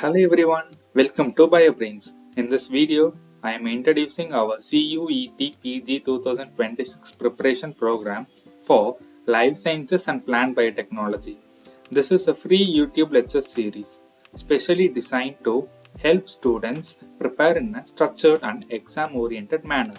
Hello everyone, welcome to Bio Brainzz. In this video, I am introducing our CUET PG 2026 preparation program for Life Sciences and Plant Biotechnology. This is a free YouTube lecture series, specially designed to help students prepare in a structured and exam-oriented manner.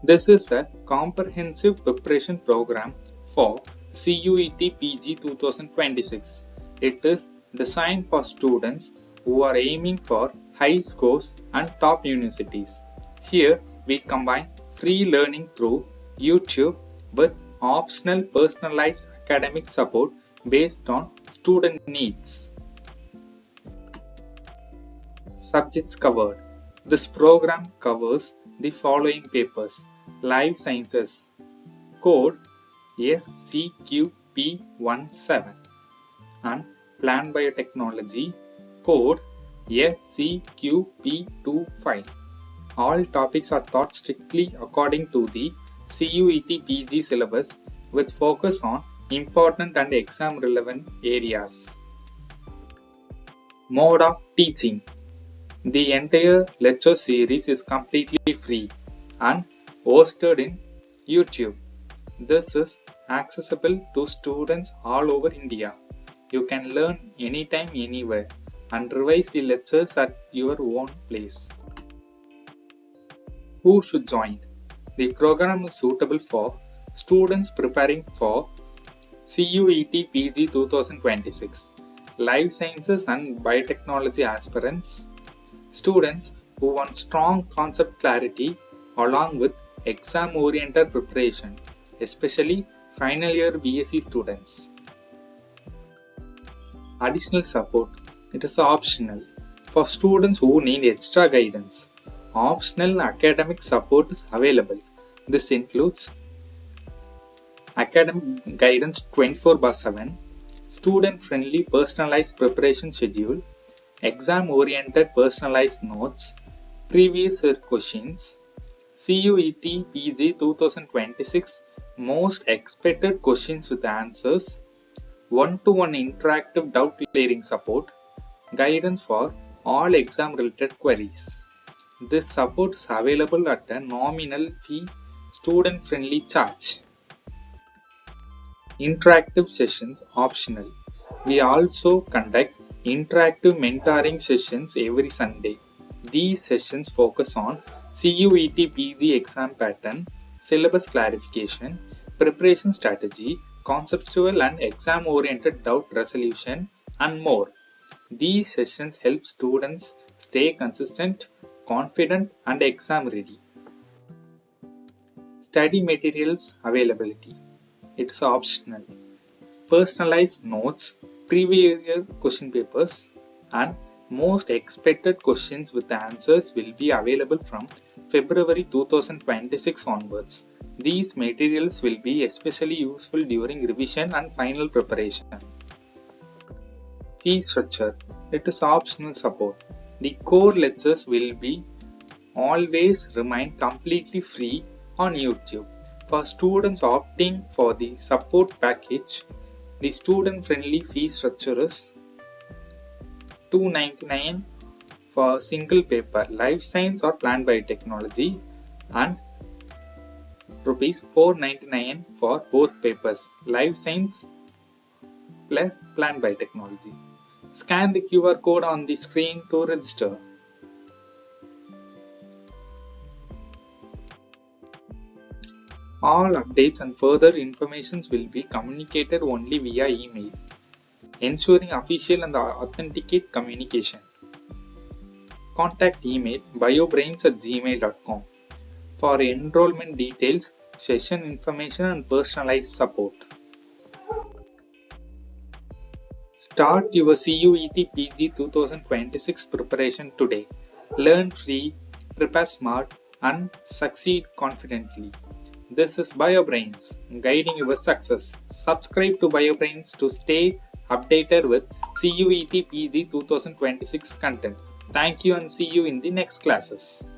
This is a comprehensive preparation program for CUET PG 2026. It is designed for students who are aiming for high scores and top universities. Here we combine free learning through YouTube with optional personalized academic support based on student needs. Subjects covered. This program covers the following papers: Life Sciences, Code SCQP17, and Plant Biotechnology, Code SCQP25. All topics are taught strictly according to the CUET PG syllabus with focus on important and exam relevant areas. Mode of teaching. The entire lecture series is completely free and hosted in YouTube. This is accessible to students all over India. You can learn anytime, anywhere, and revise the lectures at your own place. Who should join? The program is suitable for students preparing for CUET PG 2026, Life Sciences and Biotechnology aspirants, students who want strong concept clarity along with exam-oriented preparation, especially final year B.Sc students. Additional support. It is optional for students who need extra guidance. Optional academic support is available. This includes academic guidance 24/7, student-friendly personalized preparation schedule, exam-oriented personalized notes, previous year questions, CUET PG 2026 most expected questions with answers, one-to-one interactive doubt clearing support, guidance for all exam-related queries. This support is available at a nominal fee, student-friendly charge. Interactive sessions optional. We also conduct interactive mentoring sessions every Sunday. These sessions focus on CUET PG exam pattern, syllabus clarification, preparation strategy, conceptual and exam-oriented doubt resolution, and more. These sessions help students stay consistent, confident, and exam ready. Study materials availability. It is optional. Personalized notes, previous year question papers, and most expected questions with answers will be available from February 2026 onwards. These materials will be especially useful during revision and final preparation. Fee structure. It is optional support. The core lectures will be always remain completely free on YouTube. For students opting for the support package, the student-friendly fee structure is $299 for single paper Life Science or Plant Biotechnology and Rs 499 for both papers Life Science plus Plant Biotechnology. Scan the QR code on the screen to register. All updates and further information will be communicated only via email, ensuring official and authenticate communication. Contact email biobrainzz@gmail.com for enrollment details, session information, and personalized support. Start your CUET PG 2026 preparation today. Learn free, prepare smart, and succeed confidently. This is Bio Brainzz, guiding your success. Subscribe to Bio Brainzz to stay updated with CUET PG 2026 content. Thank you and see you in the next classes.